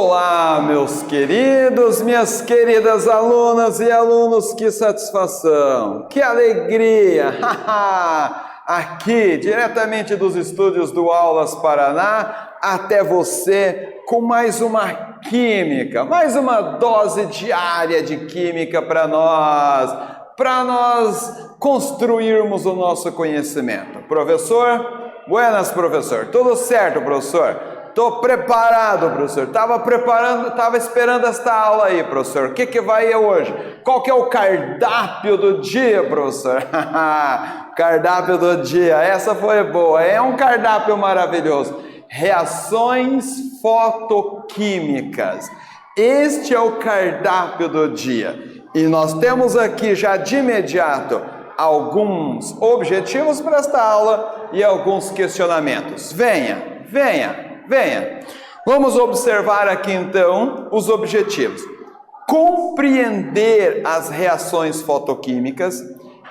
Olá, meus queridos, minhas queridas alunas e alunos, que satisfação, que alegria! Aqui, diretamente dos estúdios do Aulas Paraná, até você com mais uma química, mais uma dose diária de química para nós construirmos o nosso conhecimento. Professor? Buenas, professor. Tudo certo, professor? Estou preparado, professor. Estava esperando esta aula aí, professor. O que vai hoje? Qual que é o cardápio do dia, professor? Cardápio do dia. Essa foi boa. É um cardápio maravilhoso. Reações fotoquímicas. Este é o cardápio do dia. E nós temos aqui já de imediato alguns objetivos para esta aula e alguns questionamentos. Venha. Vamos observar aqui então os objetivos. Compreender as reações fotoquímicas,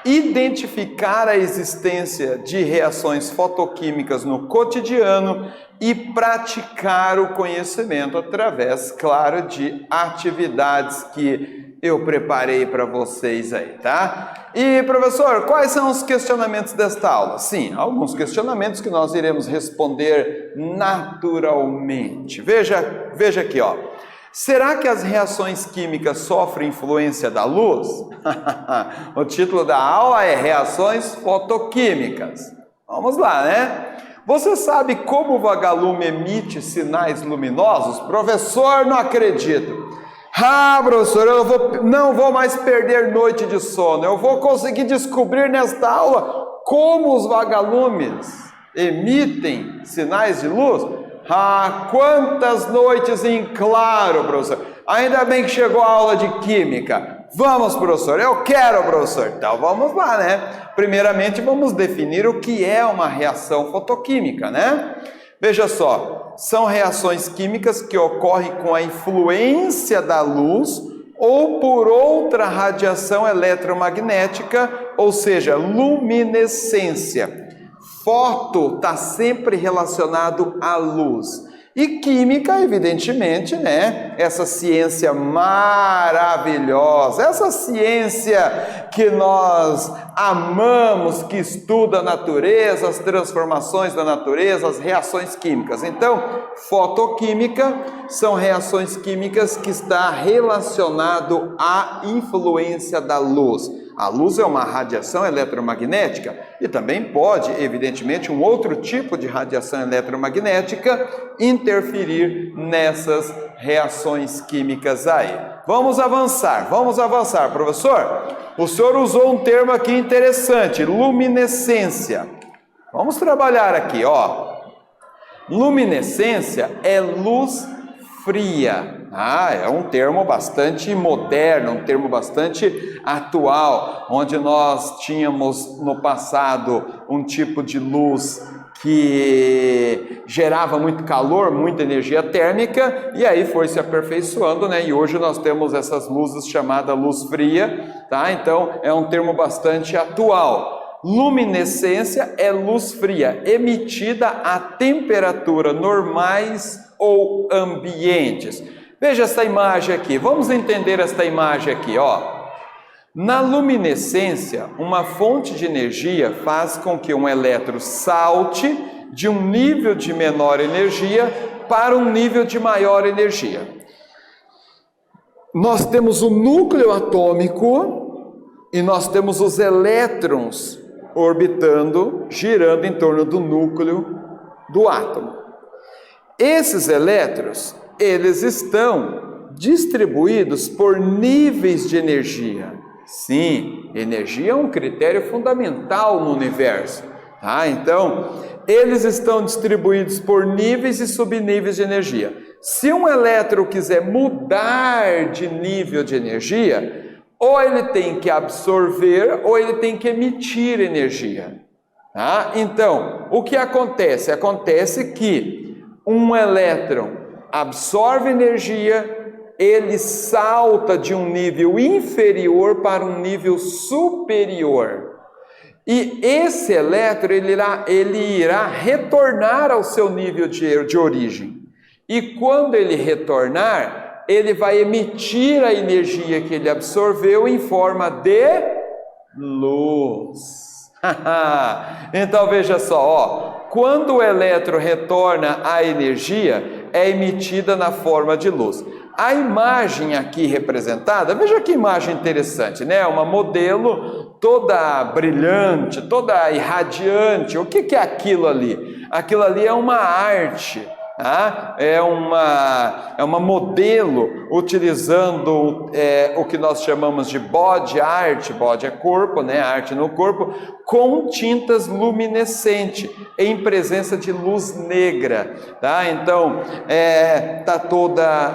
identificar a existência de reações fotoquímicas no cotidiano e praticar o conhecimento através, claro, de atividades que eu preparei para vocês aí, tá? E, professor, quais são os questionamentos desta aula? Sim, alguns questionamentos que nós iremos responder naturalmente. Veja aqui, ó. Será que as reações químicas sofrem influência da luz? O título da aula é Reações Fotoquímicas. Vamos lá, né? Você sabe como o vagalume emite sinais luminosos? Professor, não acredito. Professor, eu não vou mais perder noite de sono. Eu vou conseguir descobrir nesta aula como os vagalumes emitem sinais de luz. Quantas noites em claro, professor. Ainda bem que chegou a aula de química. Vamos, professor, eu quero, professor. Então vamos lá, né? Primeiramente vamos definir o que é uma reação fotoquímica, né? Veja só, são reações químicas que ocorrem com a influência da luz ou por outra radiação eletromagnética, ou seja, luminescência. Foto está sempre relacionado à luz. E química, evidentemente, né? Essa ciência maravilhosa, essa ciência que nós amamos, que estuda a natureza, as transformações da natureza, as reações químicas. Então, fotoquímica são reações químicas que está relacionado à influência da luz. A luz é uma radiação eletromagnética e também pode, evidentemente, um outro tipo de radiação eletromagnética interferir nessas reações químicas aí. Vamos avançar, professor. O senhor usou um termo aqui interessante, luminescência. Vamos trabalhar aqui, ó. Luminescência é luz fria. É um termo bastante moderno, um termo bastante atual, onde nós tínhamos no passado um tipo de luz que gerava muito calor, muita energia térmica, e aí foi se aperfeiçoando, né? E hoje nós temos essas luzes chamadas luz fria, tá? Então é um termo bastante atual. Luminescência é luz fria, emitida a temperatura normais ou ambientes. Veja essa imagem aqui, vamos entender esta imagem aqui, ó. Na luminescência, uma fonte de energia faz com que um elétron salte de um nível de menor energia para um nível de maior energia. Nós temos o núcleo atômico e nós temos os elétrons orbitando, girando em torno do núcleo do átomo. Esses elétrons, eles estão distribuídos por níveis de energia. Sim, energia é um critério fundamental no universo, tá? Então, eles estão distribuídos por níveis e subníveis de energia. Se um elétron quiser mudar de nível de energia, ou ele tem que absorver ou ele tem que emitir energia, tá? Então, o que acontece? Acontece que um elétron absorve energia, ele salta de um nível inferior para um nível superior. E esse elétron ele irá retornar ao seu nível de origem. E quando ele retornar, ele vai emitir a energia que ele absorveu em forma de luz. Então veja só, ó, quando o elétron retorna a energia, é emitida na forma de luz. A imagem aqui representada, veja que imagem interessante, né? Uma modelo toda brilhante, toda irradiante. O que é aquilo ali? Aquilo ali é uma arte. É uma modelo utilizando o que nós chamamos de body art, body é corpo, né? Arte no corpo, com tintas luminescentes, em presença de luz negra, tá? Então, está toda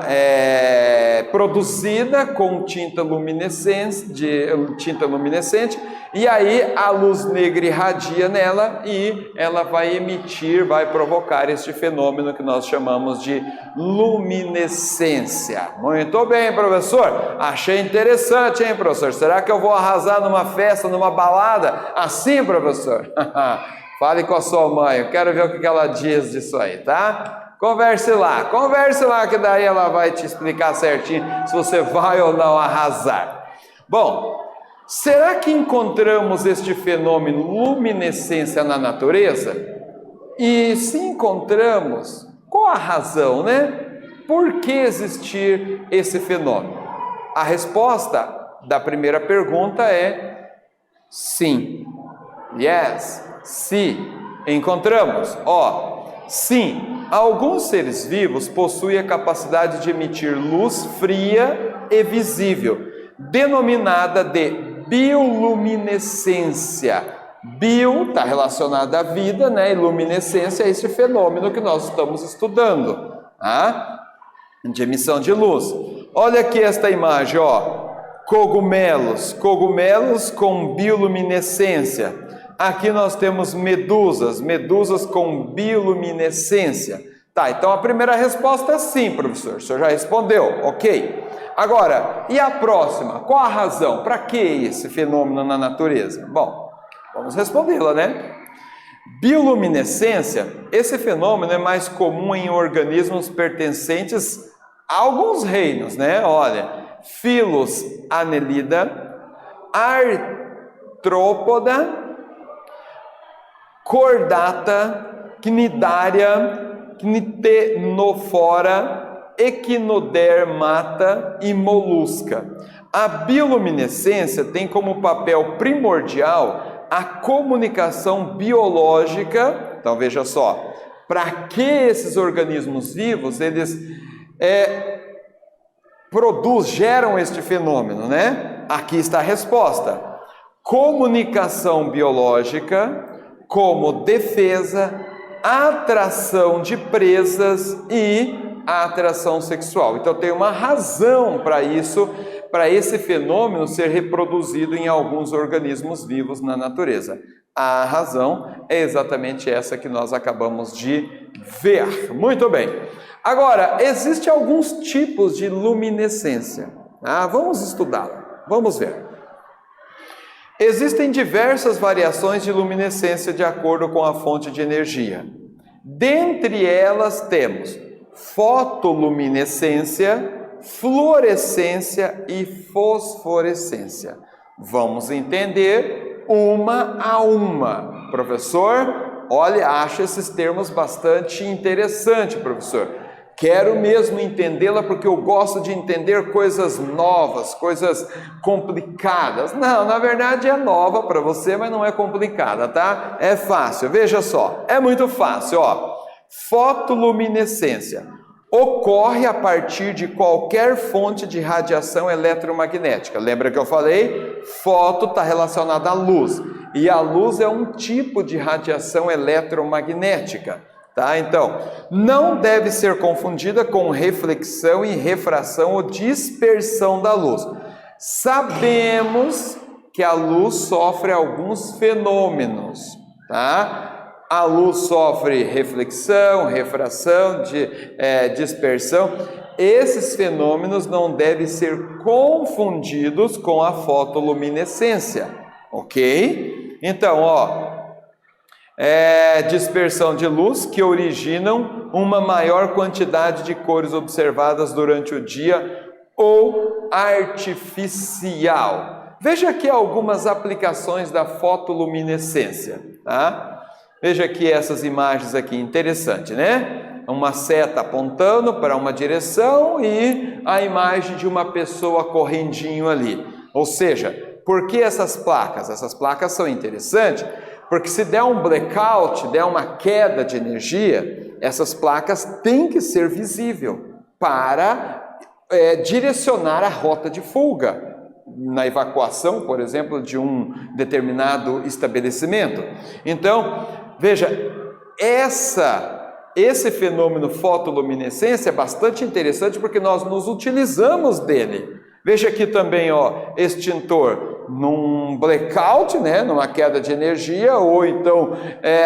produzida com tinta luminescente, e aí a luz negra irradia nela e ela vai emitir, vai provocar este fenômeno que nós chamamos de luminescência. Muito bem, professor. Achei interessante, hein, professor? Será que eu vou arrasar numa festa, numa balada? Assim, professor? Fale com a sua mãe, eu quero ver o que ela diz disso aí, tá? Converse lá, que daí ela vai te explicar certinho se você vai ou não arrasar. Bom, será que encontramos este fenômeno luminescência na natureza? E se encontramos, qual a razão, né? Por que existir esse fenômeno? A resposta da primeira pergunta é sim. Yes, sim. Encontramos? Sim, alguns seres vivos possuem a capacidade de emitir luz fria e visível, denominada de bioluminescência. Bio está relacionada à vida, né? E luminescência é esse fenômeno que nós estamos estudando, tá? De emissão de luz. Olha aqui esta imagem, ó. Cogumelos com bioluminescência. Aqui nós temos medusas com bioluminescência. Tá, então a primeira resposta é sim, professor. O senhor já respondeu, ok. Agora, e a próxima? Qual a razão? Para que esse fenômeno na natureza? Bom, vamos respondê-la, né? Bioluminescência, esse fenômeno é mais comum em organismos pertencentes a alguns reinos, né? Olha, Filos Annelida, Artrópoda, Chordata, Cnidaria, Cnitenofora, Equinodermata e Molusca. A bioluminescência tem como papel primordial a comunicação biológica. Então veja só, para que esses organismos vivos eles geram este fenômeno, né? Aqui está a resposta: comunicação biológica, como defesa, atração de presas e atração sexual. Então tem uma razão para isso, para esse fenômeno ser reproduzido em alguns organismos vivos na natureza. A razão é exatamente essa que nós acabamos de ver. Muito bem. Agora, existem alguns tipos de luminescência. Vamos estudá-la. Vamos ver. Existem diversas variações de luminescência de acordo com a fonte de energia. Dentre elas temos fotoluminescência, fluorescência e fosforescência. Vamos entender uma a uma. Professor, olha, acho esses termos bastante interessantes, professor. Quero mesmo entendê-la porque eu gosto de entender coisas novas, coisas complicadas. Não, na verdade é nova para você, mas não é complicada, tá? É fácil, veja só, é muito fácil, ó. Fotoluminescência ocorre a partir de qualquer fonte de radiação eletromagnética. Lembra que eu falei? Foto está relacionada à luz, e a luz é um tipo de radiação eletromagnética. Tá? Então, não deve ser confundida com reflexão e refração ou dispersão da luz. Sabemos que a luz sofre alguns fenômenos, tá? A luz sofre reflexão, refração, dispersão. Esses fenômenos não devem ser confundidos com a fotoluminescência, ok? Então, ó, dispersão de luz que originam uma maior quantidade de cores observadas durante o dia ou artificial. Veja aqui algumas aplicações da fotoluminescência, tá? Veja aqui essas imagens aqui, interessante, né? Uma seta apontando para uma direção e a imagem de uma pessoa correndinho ali. Ou seja, por que essas placas? Essas placas são interessantes porque se der um blackout, der uma queda de energia, essas placas têm que ser visíveis para direcionar a rota de fuga na evacuação, por exemplo, de um determinado estabelecimento. Então, veja, esse fenômeno fotoluminescência é bastante interessante porque nós nos utilizamos dele. Veja aqui também, ó, extintor num blackout, né, numa queda de energia, ou então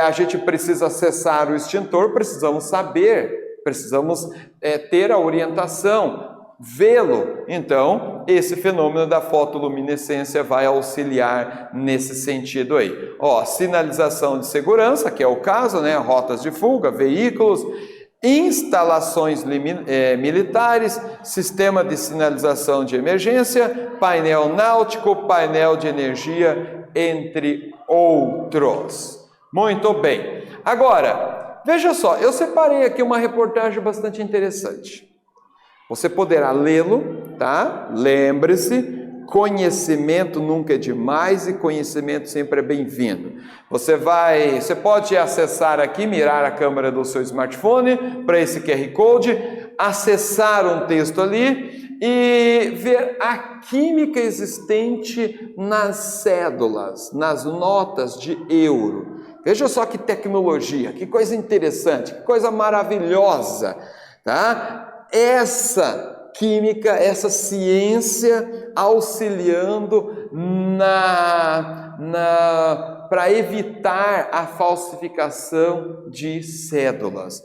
a gente precisa acessar o extintor, precisamos saber, precisamos ter a orientação, vê-lo. Então, esse fenômeno da fotoluminescência vai auxiliar nesse sentido aí. Ó, sinalização de segurança, que é o caso, né, rotas de fuga, veículos, instalações militares, sistema de sinalização de emergência, painel náutico, painel de energia, entre outros. Muito bem. Agora, veja só, eu separei aqui uma reportagem bastante interessante. Você poderá lê-lo, tá? Lembre-se, conhecimento nunca é demais e conhecimento sempre é bem-vindo. Você pode acessar aqui, mirar a câmera do seu smartphone para esse QR Code, acessar um texto ali e ver a química existente nas cédulas, nas notas de euro. Veja só que tecnologia, que coisa interessante, que coisa maravilhosa, tá? Essa química, essa ciência auxiliando para evitar a falsificação de cédulas.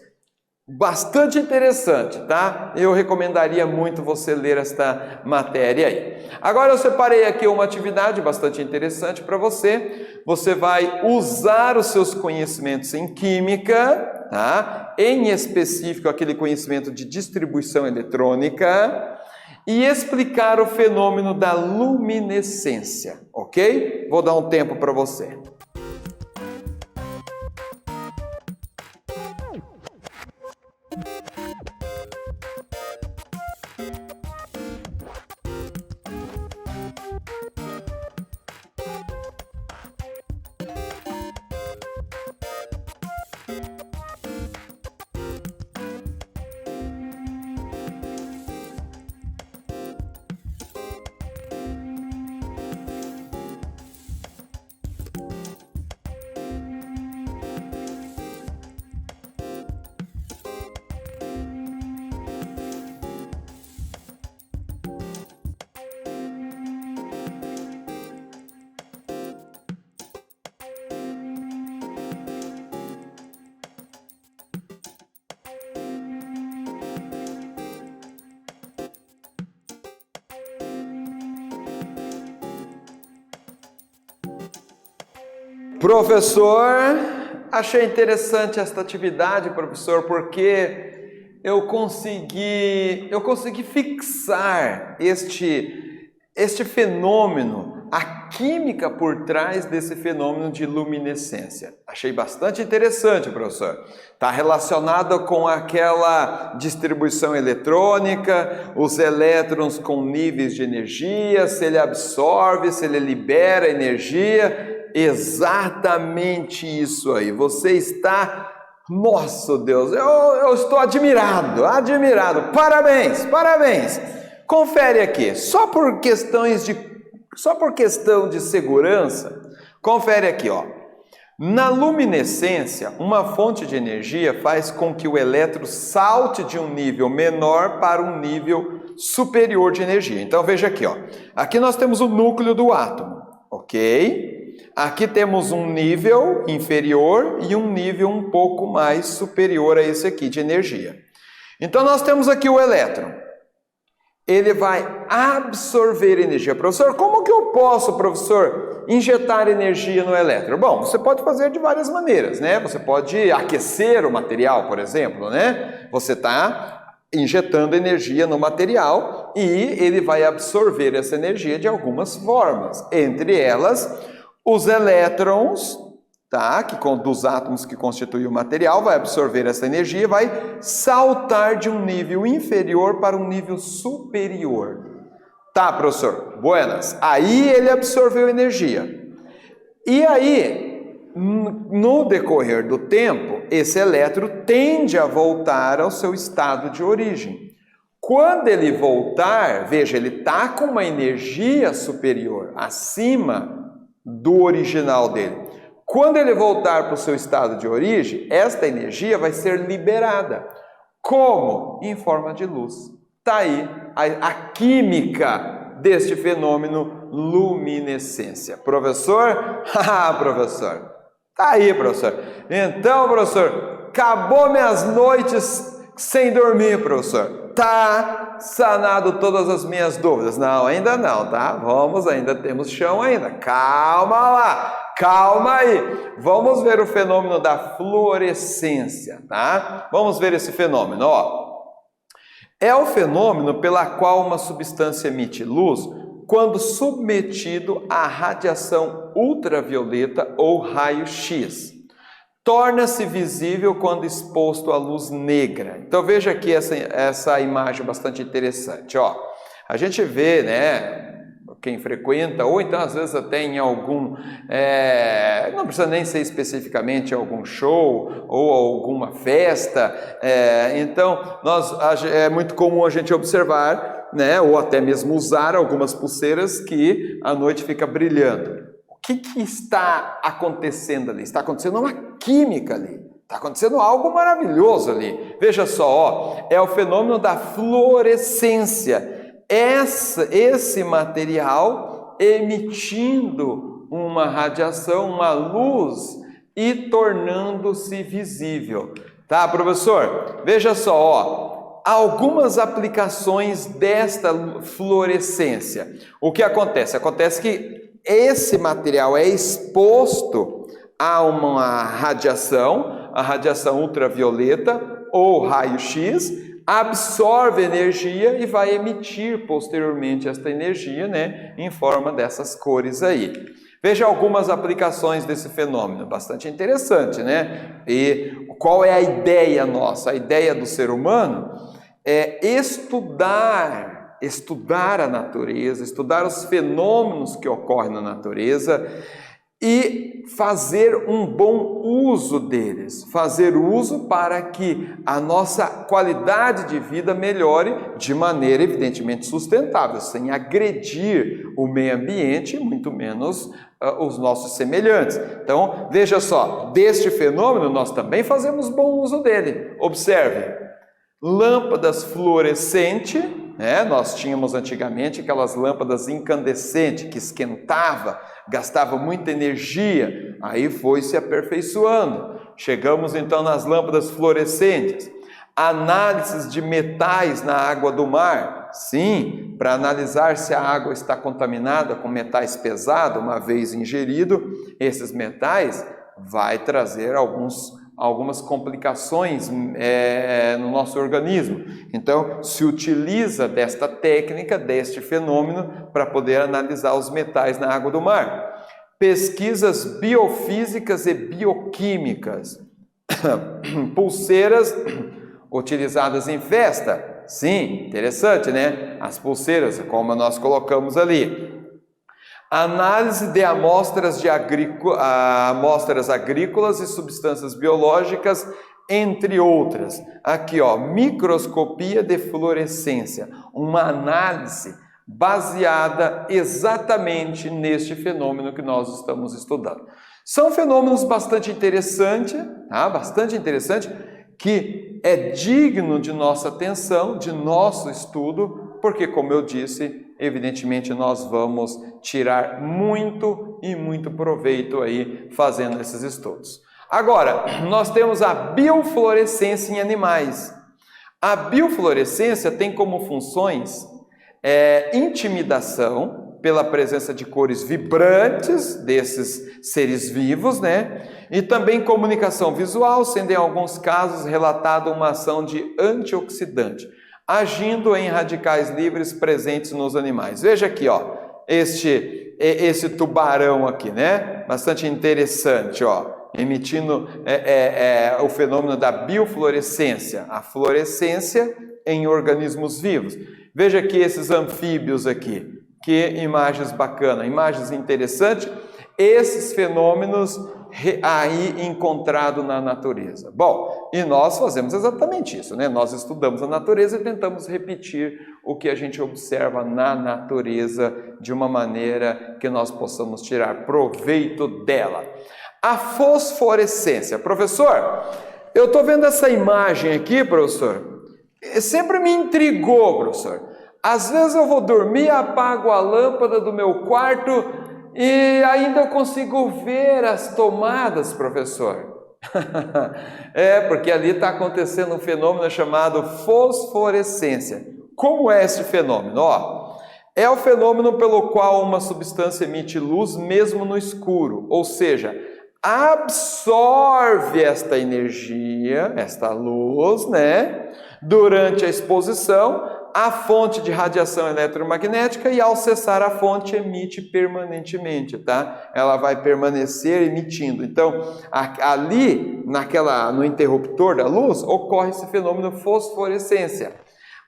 Bastante interessante, tá? Eu recomendaria muito você ler esta matéria aí. Agora eu separei aqui uma atividade bastante interessante para você. Você vai usar os seus conhecimentos em química, tá? Em específico aquele conhecimento de distribuição eletrônica e explicar o fenômeno da luminescência, ok? Vou dar um tempo para você. Professor, achei interessante esta atividade, professor, porque eu consegui fixar este fenômeno, a química por trás desse fenômeno de luminescência. Achei bastante interessante, professor. Está relacionado com aquela distribuição eletrônica, os elétrons com níveis de energia, se ele absorve, se ele libera energia. Exatamente isso aí. Você está... Nossa Deus, eu estou admirado. Parabéns. Confere aqui, só por questão de segurança, confere aqui, ó. Na luminescência, uma fonte de energia faz com que o elétron salte de um nível menor para um nível superior de energia. Então veja aqui, ó. Aqui nós temos o núcleo do átomo, ok? Aqui temos um nível inferior e um nível um pouco mais superior a esse aqui de energia. Então nós temos aqui o elétron. ele vai absorver energia. Professor, como que eu posso, professor, injetar energia no elétron? Bom, você pode fazer de várias maneiras, né? Você pode aquecer o material, por exemplo, né? Você está injetando energia no material e ele vai absorver essa energia de algumas formas, entre elas os elétrons, tá? Dos átomos que constituem o material, vai absorver essa energia e vai saltar de um nível inferior para um nível superior. Tá, professor? Buenas. Aí ele absorveu energia. E aí, no decorrer do tempo, esse elétron tende a voltar ao seu estado de origem. Quando ele voltar, veja, ele está com uma energia superior, acima do original dele. Quando ele voltar para o seu estado de origem, esta energia vai ser liberada. Como? Em forma de luz. Está aí a química deste fenômeno luminescência. Professor? Ah, professor. Está aí, professor. Então, professor, acabou minhas noites sem dormir, professor. Tá sanado todas as minhas dúvidas. Não, ainda não, tá? Ainda temos chão ainda. Calma lá. Calma aí, vamos ver o fenômeno da fluorescência, tá? Vamos ver esse fenômeno, ó. É o fenômeno pela qual uma substância emite luz quando submetido à radiação ultravioleta ou raio-x. Torna-se visível quando exposto à luz negra. Então veja aqui essa imagem bastante interessante, ó. A gente vê, né? Quem frequenta, ou então às vezes até em algum, não precisa nem ser especificamente algum show ou alguma festa, então é muito comum a gente observar, né, ou até mesmo usar algumas pulseiras que à noite fica brilhando. O que está acontecendo ali? Está acontecendo uma química ali, está acontecendo algo maravilhoso ali. Veja só, ó, é o fenômeno da fluorescência. Esse material emitindo uma radiação, uma luz e tornando-se visível. Tá, professor? Veja só, ó, algumas aplicações desta fluorescência. O que acontece? Acontece que esse material é exposto a uma radiação, a radiação ultravioleta ou raio-x, absorve energia e vai emitir posteriormente esta energia, né, em forma dessas cores aí. Veja algumas aplicações desse fenômeno, bastante interessante, né? E qual é a ideia nossa? A ideia do ser humano é estudar a natureza, estudar os fenômenos que ocorrem na natureza e fazer um bom uso deles, fazer uso para que a nossa qualidade de vida melhore de maneira evidentemente sustentável, sem agredir o meio ambiente e muito menos os nossos semelhantes. Então, veja só, deste fenômeno nós também fazemos bom uso dele. Observe, lâmpadas fluorescentes, né? Nós tínhamos antigamente aquelas lâmpadas incandescentes que esquentava, gastava muita energia, aí foi se aperfeiçoando. Chegamos então nas lâmpadas fluorescentes. Análises de metais na água do mar. Sim, para analisar se a água está contaminada com metais pesados, uma vez ingerido, esses metais vai trazer algumas complicações no nosso organismo. Então, se utiliza desta técnica, deste fenômeno, para poder analisar os metais na água do mar. Pesquisas biofísicas e bioquímicas. Pulseiras utilizadas em festa. Sim, interessante, né? As pulseiras, como nós colocamos ali. Análise de amostras agrícolas e substâncias biológicas, entre outras. Aqui, ó, microscopia de fluorescência, uma análise baseada exatamente neste fenômeno que nós estamos estudando. São fenômenos bastante interessantes, tá? Bastante interessante, que é digno de nossa atenção, de nosso estudo, porque, como eu disse, evidentemente nós vamos tirar muito e muito proveito aí fazendo esses estudos. Agora, nós temos a biofluorescência em animais. A biofluorescência tem como funções intimidação pela presença de cores vibrantes desses seres vivos, né? E também comunicação visual, sendo em alguns casos relatado uma ação de antioxidante, agindo em radicais livres presentes nos animais. Veja aqui, ó, esse tubarão aqui, né? Bastante interessante, ó, emitindo o fenômeno da biofluorescência, a fluorescência em organismos vivos. Veja aqui esses anfíbios aqui, que imagens bacanas, imagens interessantes, esses fenômenos aí encontrados na natureza. Bom, e nós fazemos exatamente isso, né? Nós estudamos a natureza e tentamos repetir o que a gente observa na natureza de uma maneira que nós possamos tirar proveito dela. A fosforescência. Professor, eu estou vendo essa imagem aqui, professor, sempre me intrigou, professor. Às vezes eu vou dormir, apago a lâmpada do meu quarto e ainda eu consigo ver as tomadas, professor. Porque ali está acontecendo um fenômeno chamado fosforescência. Como é esse fenômeno? Ó, é o fenômeno pelo qual uma substância emite luz mesmo no escuro, ou seja, absorve esta energia, esta luz, né, durante a exposição à fonte de radiação eletromagnética e ao cessar a fonte emite permanentemente, tá? Ela vai permanecer emitindo. Então, ali no interruptor da luz ocorre esse fenômeno fosforescência.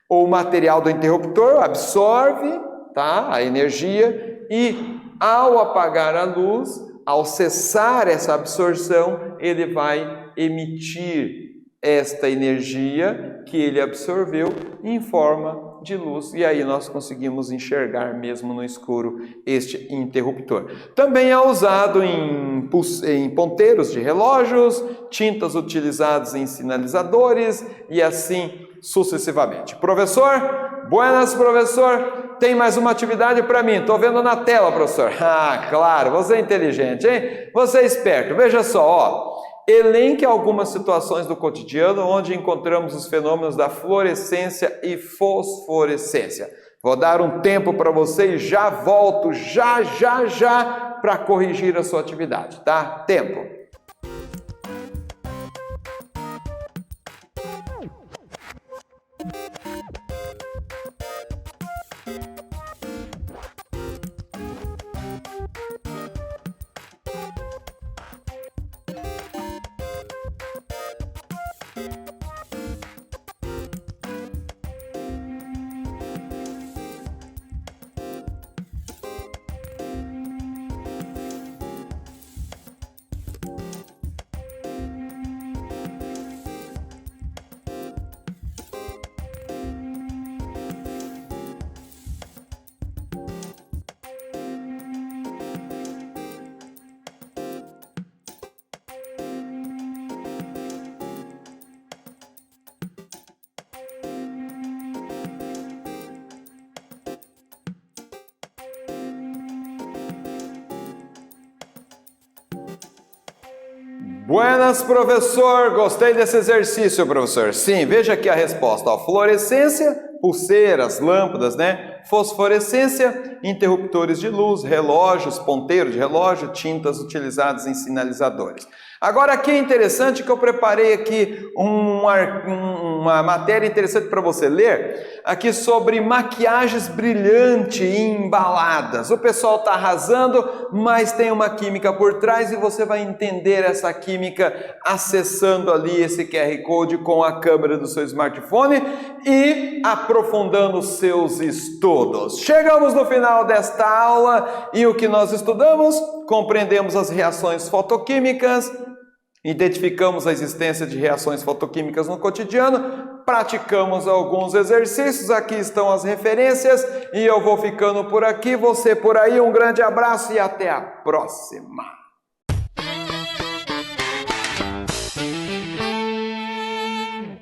O material do interruptor absorve, tá, a energia e ao apagar a luz, ao cessar essa absorção, ele vai emitir esta energia que ele absorveu em forma de luz. E aí nós conseguimos enxergar mesmo no escuro este interruptor. Também é usado em ponteiros de relógios, tintas utilizadas em sinalizadores e assim sucessivamente. Professor, buenas, professor. Tem mais uma atividade para mim, estou vendo na tela, professor. Ah, claro, você é inteligente, hein? Você é esperto. Veja só, ó. Elenque algumas situações do cotidiano onde encontramos os fenômenos da fluorescência e fosforescência. Vou dar um tempo para você e já volto, já, para corrigir a sua atividade, tá? Tempo. Buenas, professor! Gostei desse exercício, professor. Sim, veja aqui a resposta. Ó, fluorescência, pulseiras, lâmpadas, né? Fosforescência, interruptores de luz, relógios, ponteiros de relógio, tintas utilizadas em sinalizadores. Agora aqui é interessante que eu preparei aqui uma matéria interessante para você ler, aqui sobre maquiagens brilhantes e embaladas. O pessoal está arrasando, mas tem uma química por trás e você vai entender essa química acessando ali esse QR Code com a câmera do seu smartphone e aprofundando seus estudos. Chegamos no final desta aula e o que nós estudamos? Compreendemos as reações fotoquímicas, identificamos a existência de reações fotoquímicas no cotidiano, praticamos alguns exercícios, aqui estão as referências e eu vou ficando por aqui, você por aí, um grande abraço e até a próxima!